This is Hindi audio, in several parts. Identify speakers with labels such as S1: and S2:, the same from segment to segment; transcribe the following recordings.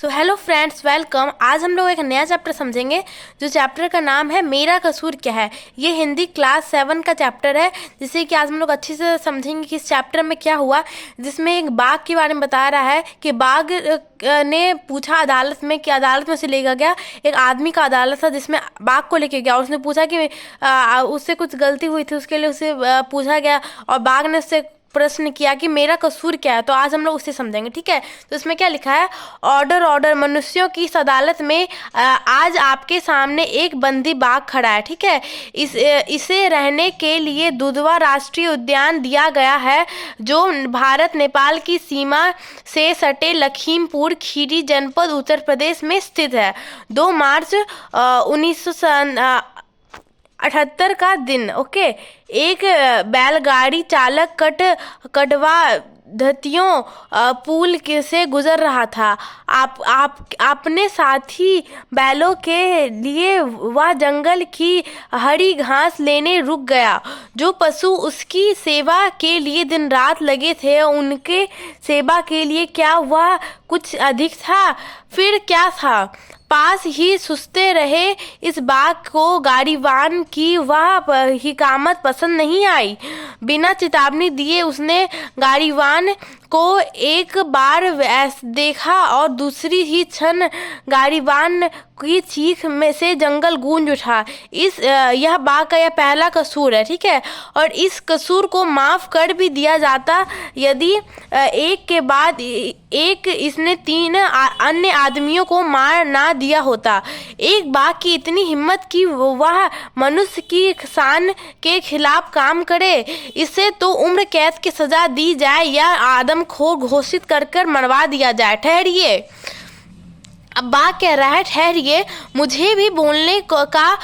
S1: So hello friends, welcome. आज हम लोग एक नया चैप्टर समझेंगे जो चैप्टर का नाम है मेरा कसूर क्या है। ये हिंदी क्लास 7 का चैप्टर है, जिसे कि आज हम लोग अच्छे से समझेंगे कि इस चैप्टर में क्या हुआ। जिसमें एक बाघ के बारे में बता रहा है कि बाघ ने पूछा अदालत में कि अदालत में से लेकर गया एक आदमी का अदालत था, जिसमें बाघ को लेके गया और उसने पूछा कि उससे कुछ गलती हुई थी, उसके लिए उसे पूछा गया और बाघ ने उससे प्रश्न किया कि मेरा कसूर क्या है। तो आज हम लोग उसे समझेंगे, ठीक है। तो इसमें क्या लिखा है, ऑर्डर ऑर्डर मनुष्यों की इस अदालत में आज आपके सामने एक बंदी बाघ खड़ा है, ठीक है। इसे रहने के लिए दुधवा राष्ट्रीय उद्यान दिया गया है, जो भारत नेपाल की सीमा से सटे लखीमपुर खीरी जनपद उत्तर प्रदेश में स्थित है। 2 मार्च 1978 का दिन, ओके। एक बैलगाड़ी चालक कटवा धतियों पुल से गुजर रहा था। अपने साथी बैलों के लिए वह जंगल की हरी घास लेने रुक गया। जो पशु उसकी सेवा के लिए दिन रात लगे थे, उनके सेवा के लिए क्या वह कुछ अधिक था? फिर क्या था? पास ही सुस्ते रहे इस बाघ को गाड़ीवान की वह हिकामत पसंद नहीं आई। बिना चेतावनी दिए उसने गाड़ीवान को एक बार देखा और दूसरी ही क्षण गाड़ीवान की चीख में से जंगल गूंज उठा। यह बाघ का यह पहला कसूर है, ठीक है। और इस कसूर को माफ कर भी दिया जाता यदि एक के बाद एक इसने 3 अन्य आदमियों को मार ना दिया होता। एक बाघ की इतनी हिम्मत कि वह मनुष्य की शान के खिलाफ काम करे, इसे तो उम्र कैद की सजा दी जाए या आदमखोर घोषित कर मरवा दिया जाए। ठहरिए, अब बाघ कह रहा है ठहरिए, मुझे भी बोलने का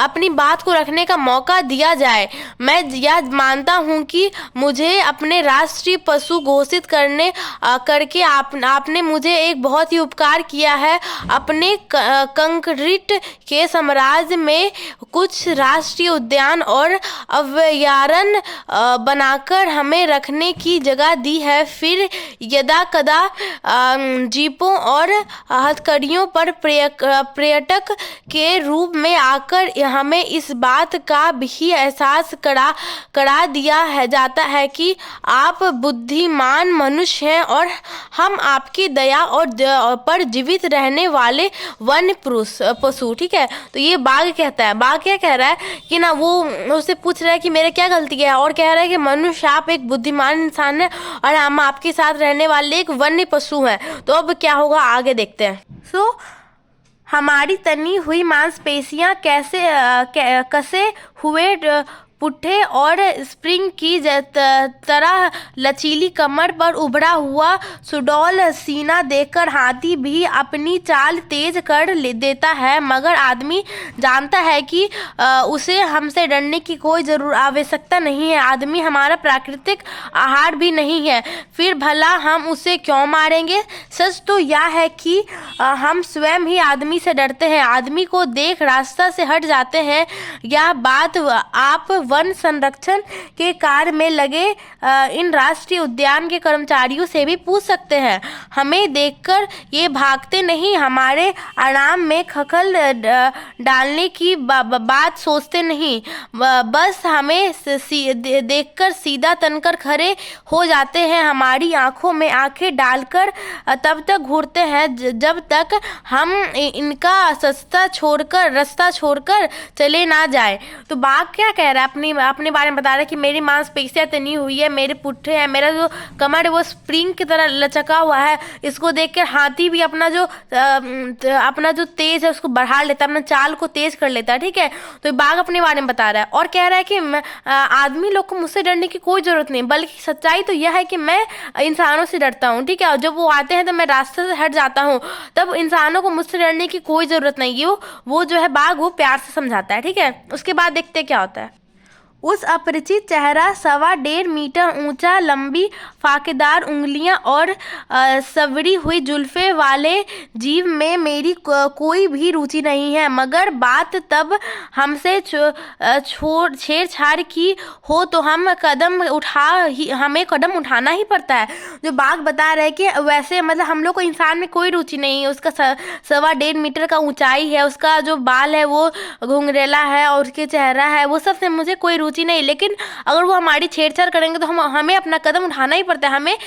S1: अपनी बात को रखने का मौका दिया जाए। मैं यह मानता हूँ कि मुझे अपने राष्ट्रीय पशु घोषित करके आपने मुझे एक बहुत ही उपकार किया है। अपने कंक्रीट के साम्राज्य में कुछ राष्ट्रीय उद्यान और अभयारण्य बनाकर हमें रखने की जगह दी है। फिर यदा कदा जीपों और हथकड़ियों पर पर्यटक के रूप में आकर हमें इस बात का भी एहसास करा दिया जाता है कि आप बुद्धिमान मनुष्य हैं और हम आपकी दया और पर जीवित रहने वाले वन्य पशु, ठीक है। तो ये बाघ कहता है। बाघ क्या कह रहा है कि ना, वो उससे पूछ रहा है कि मेरे क्या गलती है, और कह रहा है कि मनुष्य आप एक बुद्धिमान इंसान है और हम आपके साथ रहने वाले एक वन्य पशु हैं। तो अब क्या होगा आगे देखते हैं। हमारी तनी हुई मांसपेशियां कसे हुए पुट्ठे और स्प्रिंग की तरह लचीली कमर पर उभरा हुआ सुडौल सीना देखकर हाथी भी अपनी चाल तेज कर देता है, मगर आदमी जानता है कि उसे हमसे डरने की कोई आवश्यकता नहीं है। आदमी हमारा प्राकृतिक आहार भी नहीं है, फिर भला हम उसे क्यों मारेंगे? सच तो यह है कि हम स्वयं ही आदमी से डरते हैं, आदमी को देख रास्ता से हट जाते हैं। यह बात आप वन संरक्षण के कार्य में लगे इन राष्ट्रीय उद्यान के कर्मचारियों से भी पूछ सकते हैं। हमें देखकर ये भागते नहीं, हमारे आराम में खखल डालने की बात सोचते नहीं, बस हमें देखकर सीधा तनकर खड़े हो जाते हैं। हमारी आंखों में आंखें डालकर तब तक घूरते हैं जब तक हम इनका रास्ता छोड़कर चले ना जाए। तो बाघ क्या कह रहा है, अपने बारे में बता रहा है कि मेरी मांसपेशियां तनी हुई है, मेरे पुट्ठे हैं, मेरा जो कमर है वो स्प्रिंग की तरह लचका हुआ है। इसको देखकर हाथी भी अपना जो तेज है उसको बढ़ा लेता है, अपना चाल को तेज कर लेता है, ठीक है। तो बाघ अपने बारे में बता रहा है और कह रहा है कि आदमी लोग को मुझसे डरने की कोई जरूरत नहीं, बल्कि सच्चाई तो यह है कि मैं इंसानों से डरता हूँ, ठीक है। और जब वो आते हैं तो मैं रास्ते से हट जाता हूँ, तब इंसानों को मुझसे डरने की कोई जरूरत नहीं है। वो जो है बाघ वो प्यार से समझाता है, ठीक है। उसके बाद देखते क्या होता है। उस अपरिचित चेहरा, 1.25 मीटर ऊंचा, लंबी फाकेदार उंगलियां और संवरी हुई जुल्फे वाले जीव में मेरी कोई भी रुचि नहीं है। मगर बात तब हमसे छेड़छाड़ की हो तो हमें कदम उठाना ही पड़ता है। जो बाघ बता रहे कि वैसे मतलब हम लोग को इंसान में कोई रुचि नहीं है। उसका 1.25 मीटर का ऊंचाई है, उसका जो बाल है वो घुंघरेला है और उसके चेहरा है, वो सब से मुझे कोई रुचि नहीं। लेकिन अगर वो हमारी छेड़छाड़ करेंगे तो हमें अपना कदम उठाना ही पड़ता है, हमें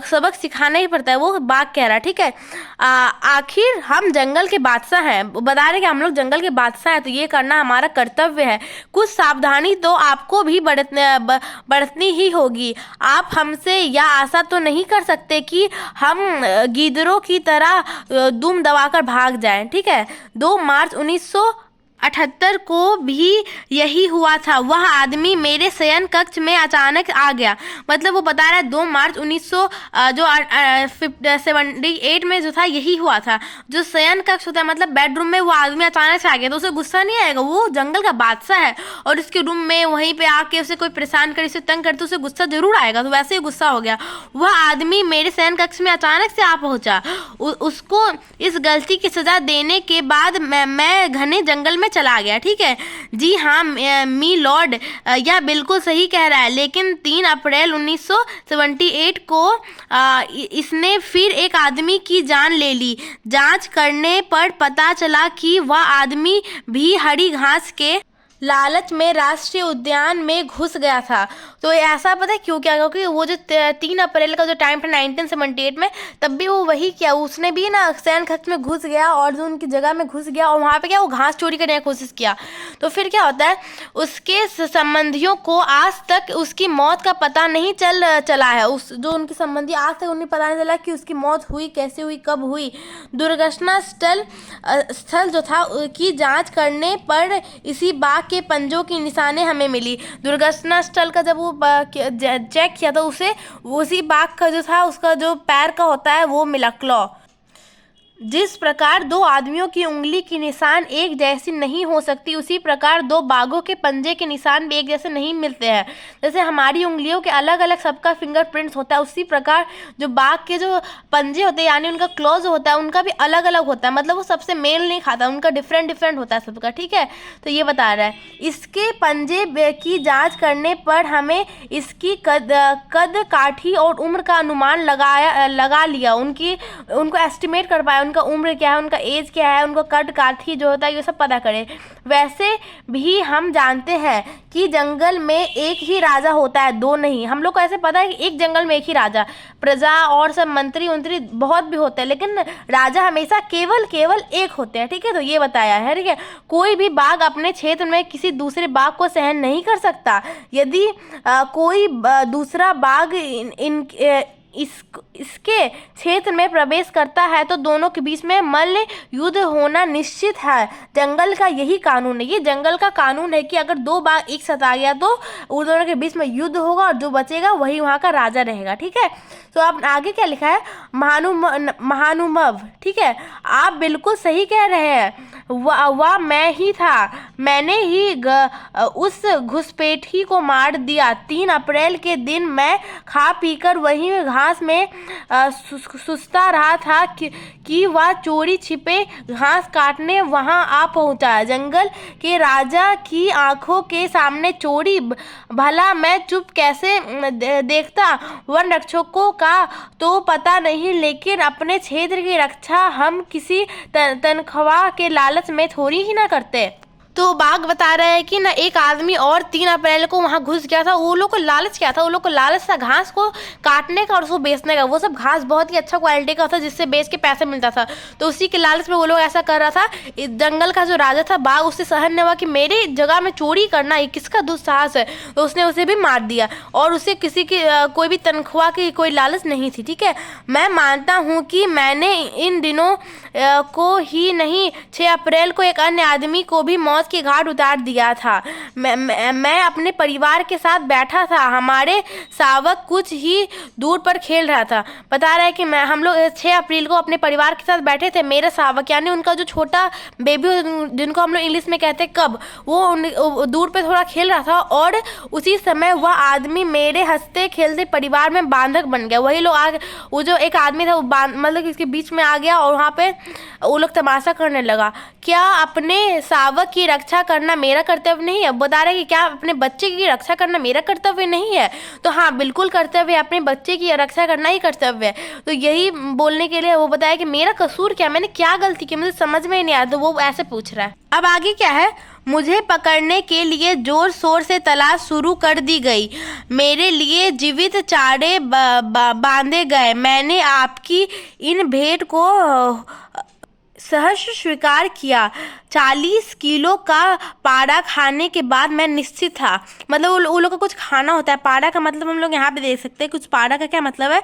S1: सबक सिखाना ही पड़ता है। वो बाघ कह रहा है, ठीक है। आखिर हम जंगल के बादशाह हैं, बता रहे कि हम लोग जंगल के बादशाह हैं, तो ये करना हमारा कर्तव्य है। कुछ सावधानी तो आपको भी बरतनी ही होगी। आप हमसे यह आशा तो नहीं कर सकते कि हम गीदड़ों की तरह दुम दबाकर भाग जाएं, ठीक है। 2 मार्च 1978 को भी यही हुआ था। वह आदमी मेरे शयन कक्ष में अचानक आ गया। मतलब वो बता रहा है 2 मार्च 1978 में जो था यही हुआ था। जो शयन कक्ष होता है मतलब बेडरूम में, वो आदमी अचानक से आ गया तो उसे गुस्सा नहीं आएगा? वो जंगल का बादशाह है और उसके रूम में वहीं पे आके उसे कोई परेशान करे, उसे तंग करे तो उसे गुस्सा जरूर आएगा। तो वैसे ही गुस्सा हो गया। वह आदमी मेरे शयन कक्ष में अचानक से आ पहुंचा। उसको इस गलती की सजा देने के बाद मैं घने जंगल में चला गया, ठीक है। जी हाँ मी लॉर्ड, यह बिल्कुल सही कह रहा है। लेकिन 3 अप्रैल 1978 को इसने फिर एक आदमी की जान ले ली। जांच करने पर पता चला कि वह आदमी भी हरी घास के लालच में राष्ट्रीय उद्यान में घुस गया था। तो ऐसा पता है क्यों क्या? क्योंकि वो जो 3 अप्रैल का जो टाइम था 1978 में, तब भी वो वही किया। उसने भी ना शयन कक्ष में घुस गया और जो उनकी जगह में घुस गया और वहाँ पे क्या वो घास चोरी करने की कोशिश किया। तो फिर क्या होता है, उसके संबंधियों को आज तक उसकी मौत का पता नहीं चला है। जो उनके संबंधी आज तक उन्हें पता नहीं चला कि उसकी मौत हुई कैसे हुई, कब हुई। दुर्घटना स्थल जो था की जाँच करने पर इसी बाघ के पंजों की निशाने हमें मिली। दुर्घटना स्थल का जब वो चेक किया तो उसे उसी बाघ का जो था उसका जो पैर का होता है वो मिला, क्लॉ। जिस प्रकार 2 आदमियों की उंगली की निशान एक जैसी नहीं हो सकती, उसी प्रकार 2 बाघों के पंजे के निशान भी एक जैसे नहीं मिलते हैं। जैसे हमारी उंगलियों के अलग अलग सबका फिंगरप्रिंट्स होता है, उसी प्रकार जो बाघ के जो पंजे होते हैं यानी उनका क्लॉज होता है उनका भी अलग अलग होता है। मतलब वो सबसे मेल नहीं खाता, उनका डिफरेंट होता है सबका, ठीक है। तो ये बता रहा है इसके पंजे की जाँच करने पर हमें इसकी कद काठी और उम्र का अनुमान लगा लिया। उनको एस्टिमेट कर पाया, उनका उम्र क्या है, उनका एज क्या है, उनका कद काठी जो होता है ये सब पता करें। वैसे भी हम जानते हैं कि जंगल में एक ही राजा होता है, 2 नहीं। हम लोग को ऐसे पता है कि एक जंगल में एक ही राजा, प्रजा और सब मंत्री बहुत भी होते हैं, लेकिन राजा हमेशा केवल एक होते हैं, ठीक है। तो ये बताया है, ठीक है। कोई भी बाघ अपने क्षेत्र में किसी दूसरे बाघ को सहन नहीं कर सकता। यदि कोई दूसरा बाघ इसके क्षेत्र में प्रवेश करता है तो दोनों के बीच में मल्ल युद्ध होना निश्चित है। जंगल का यही कानून है, ये जंगल का कानून है कि अगर 2 बाघ एक साथ आ गया तो उन दोनों के बीच में युद्ध होगा और जो बचेगा वही वहाँ का राजा रहेगा, ठीक है। तो आप आगे क्या लिखा है, महानुभव, ठीक है। आप बिल्कुल सही कह रहे हैं। वह मैं ही था, मैंने ही उस घुसपैठी को मार दिया। 3 अप्रैल के दिन मैं खा पीकर वहीं घास में सुस्ता रहा था कि वह चोरी छिपे घास काटने वहां आ पहुंचा। जंगल के राजा की आंखों के सामने चोरी, भला मैं चुप कैसे देखता? वन रक्षकों का तो पता नहीं, लेकिन अपने क्षेत्र की रक्षा हम किसी तनख्वाह के लालच में थोड़ी ही ना करते। तो बाघ बता रहे हैं कि ना एक आदमी और 3 अप्रैल को वहाँ घुस गया था। वो लोग को लालच क्या था? वो लोग को लालच था घास को काटने का और उसको बेचने का। वो सब घास बहुत ही अच्छा क्वालिटी का था जिससे बेच के पैसे मिलता था, तो उसी के लालच में वो लोग ऐसा कर रहा था। इस जंगल का जो राजा था बाघ, उससे सहन नहीं हुआ कि मेरी जगह में चोरी करना ये किसका दुस्साहस है, तो उसने उसे भी मार दिया और उसे किसी की कोई भी तनख्वाह की कोई लालच नहीं थी, ठीक है। मैं मानता हूँ कि मैंने इन दिनों को ही नहीं, 6 अप्रैल को एक अन्य आदमी को भी मौत के घाट उतार दिया था। मैं अपने परिवार के साथ बैठा था, हमारे शावक कुछ ही दूर पर खेल रहा था। बता रहा है कि हम लोग 6 अप्रैल को अपने परिवार के साथ बैठे थे। मेरे शावक यानी उनका जो छोटा बेबी जिनको हम लोग इंग्लिश में कहते हैं कब, वो दूर पे थोड़ा खेल रहा था और उसी समय वह आदमी मेरे हंसते खेलते परिवार में बांधक बन गया। वही लोग वो जो एक आदमी था वो मतलब इसके बीच में आ गया और वहाँ पे वो लोग तमाशा करने लगा। क्या अपने शावक की रक्षा करना मेरा कर्तव्य नहीं है? बता रहे कि क्या अपने बच्चे की रक्षा करना मेरा कर्तव्य नहीं है? तो हाँ, बिल्कुल कर्तव्य है, अपने बच्चे की रक्षा करना ही कर्तव्य है। तो यही बोलने के लिए वो बताया कि मेरा कसूर क्या, मैंने क्या गलती की, मुझे समझ में ही नहीं आया। तो वो ऐसे पूछ रहा है। अब आगे क्या है, मुझे पकड़ने के लिए जोर शोर से तलाश शुरू कर दी गई। मेरे लिए जीवित चारे बांधे गए। मैंने आपकी इन भेंट को सहर्ष स्वीकार किया। 40 किलो का पाड़ा खाने के बाद मैं निश्चित था। मतलब वो लोग का कुछ खाना होता है। पाड़ा का मतलब हम लोग यहाँ पे देख सकते हैं। कुछ पाड़ा का क्या मतलब है,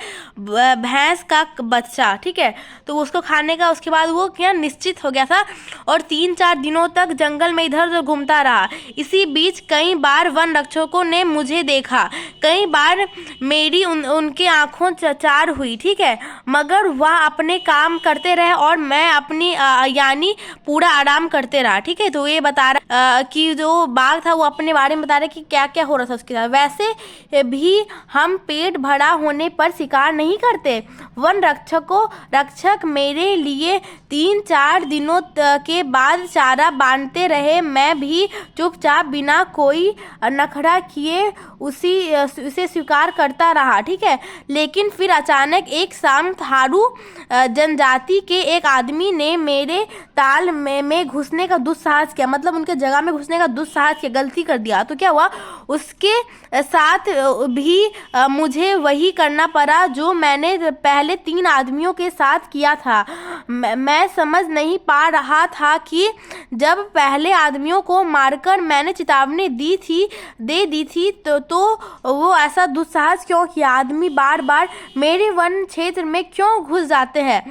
S1: भैंस का बच्चा, ठीक है। तो उसको खाने का उसके बाद वो क्या निश्चित हो गया था और 3-4 दिनों तक जंगल में इधर उधर घूमता रहा। इसी बीच कई बार वन रक्षकों ने मुझे देखा, कई बार मेरी उनकी आंखों चार हुई, ठीक है, मगर वह अपने काम करते रहे और मैं अपनी यानी पूरा आराम करते रहा, ठीक है। तो ये बता रहा कि जो बाघ था वो अपने बारे में बता रहा कि क्या क्या हो रहा था उसके साथ। वैसे भी हम पेट भरा होने पर शिकार नहीं करते। वन रक्षक मेरे लिए 3-4 दिनों के बाद चारा बांधते रहे। मैं भी चुपचाप बिना कोई नखरा किए उसे स्वीकार करता रहा, ठीक है। लेकिन फिर अचानक एक शाम थारू जनजाति के एक आदमी ने मेरे ताल में घुसने का दुस्साहस किया। मतलब उनके जगह में घुसने का दुस्साहस किया, गलती कर दिया। तो क्या हुआ, उसके साथ भी मुझे वही करना पड़ा जो मैंने पहले 3 आदमियों के साथ किया था। मैं समझ नहीं पा रहा था कि जब पहले आदमियों को मारकर मैंने चेतावनी दे दी थी तो वो ऐसा दुस्साहस क्यों किया। आदमी बार बार मेरे वन क्षेत्र में क्यों घुस जाते हैं।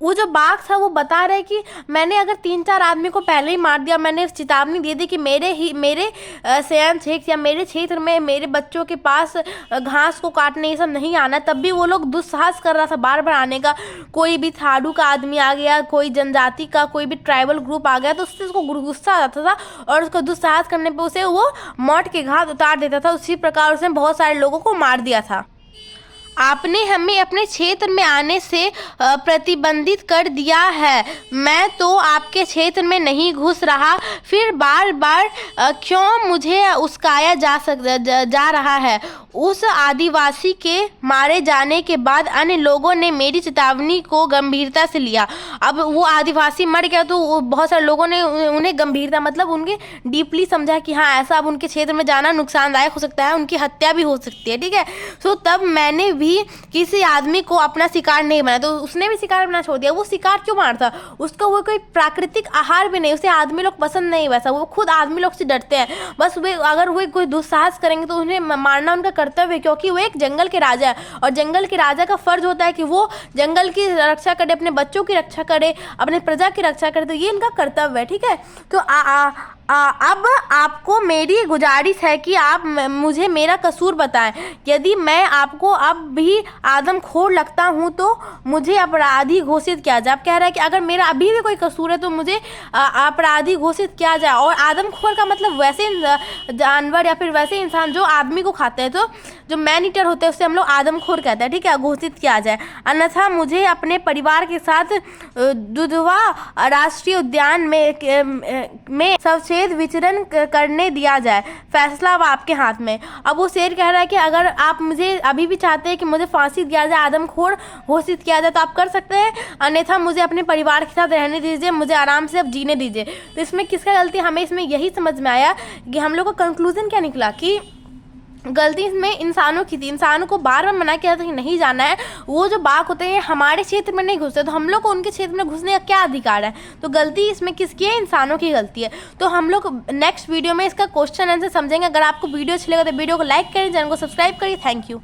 S1: वो जो बाघ था वो बता रहे कि मैंने अगर 3-4 आदमी को पहले ही मार दिया, मैंने चेतावनी दे दी कि मेरे शयन क्षेत्र या मेरे क्षेत्र में मेरे बच्चों के पास घास को काटने ये सब नहीं आना, तब भी वो लोग दुस्साहस कर रहा था बार बार आने का। कोई भी थारू का आदमी आ गया, कोई जनजाति का कोई भी ट्राइबल ग्रुप आ गया तो उससे उसको गुस्सा आ जाता था और उसको दुस्साहस करने पर उसे वो मौत के घाट उतार देता था। उसी प्रकार उसने बहुत सारे लोगों को मार दिया था। आपने हमें अपने क्षेत्र में आने से प्रतिबंधित कर दिया है। मैं तो आपके क्षेत्र में नहीं घुस रहा, फिर बार बार क्यों मुझे उस्काया जा रहा है। उस आदिवासी के मारे जाने के बाद अन्य लोगों ने मेरी चेतावनी को गंभीरता से लिया। अब वो आदिवासी मर गया तो बहुत सारे लोगों ने उन्हें गंभीरता मतलब उनके डीपली समझा कि हाँ ऐसा अब उनके क्षेत्र में जाना नुकसानदायक हो सकता है, उनकी हत्या भी हो सकती है, ठीक है। तो तब मैंने भी किसी आदमी को अपना शिकार नहीं बनाया। तो उसने भी शिकार बनाना छोड़ दिया। वो शिकार क्यों मारता, उसको वो कोई प्राकृतिक आहार भी नहीं, उसे आदमी लोग पसंद नहीं, वैसा वो खुद आदमी लोग से डरते हैं। बस वे अगर वो कोई दुस्साहस करेंगे तो उन्हें मारना उनका कर्तव्य है, क्योंकि वो एक जंगल के राजा है और जंगल के राजा का फर्ज होता है कि वो जंगल की रक्षा करे, अपने बच्चों की रक्षा करे, अपने प्रजा की रक्षा करे। तो ये इनका कर्तव्य है, ठीक है। तो अब आपको मेरी गुजारिश है कि आप मुझे मेरा कसूर बताएं। यदि मैं आपको अब भी आदमखोर लगता हूं तो मुझे अपराधी घोषित किया जाए। आप कह रहा है कि अगर मेरा अभी भी कोई कसूर है तो मुझे अपराधी घोषित किया जाए। और आदमखोर का मतलब वैसे जानवर या फिर वैसे इंसान जो आदमी को खाते हैं, तो जो मैन ईटर होते हैं उससे हम लोग आदमखोर कहते हैं, ठीक है, घोषित किया जाए। अन्यथा मुझे अपने परिवार के साथ दुधवा राष्ट्रीय उद्यान में सबसे विचरण करने दिया जाए। फैसला अब आपके हाथ में। अब वो शेर कह रहा है कि अगर आप मुझे अभी भी चाहते हैं कि मुझे फांसी दिया जाए, आदमखोर घोषित किया जाए, तो आप कर सकते हैं, अन्यथा मुझे अपने परिवार के साथ रहने दीजिए, मुझे आराम से अब जीने दीजिए। तो इसमें किसका गलती, हमें इसमें यही समझ में आया कि हम लोग का कंक्लूजन क्या निकला कि गलती इसमें इंसानों की थी। इंसानों को बार बार मना किया था कि नहीं जाना है। वो जो बाघ होते हैं हमारे क्षेत्र में नहीं घुसते, तो हम लोग को उनके क्षेत्र में घुसने का क्या अधिकार है। तो गलती इसमें किसकी है, इंसानों की गलती है। तो हम लोग नेक्स्ट वीडियो में इसका क्वेश्चन आंसर समझेंगे। अगर आपको वीडियो अच्छा लगा तो वीडियो को लाइक करें, चैनल को सब्सक्राइब करिए। Thank you.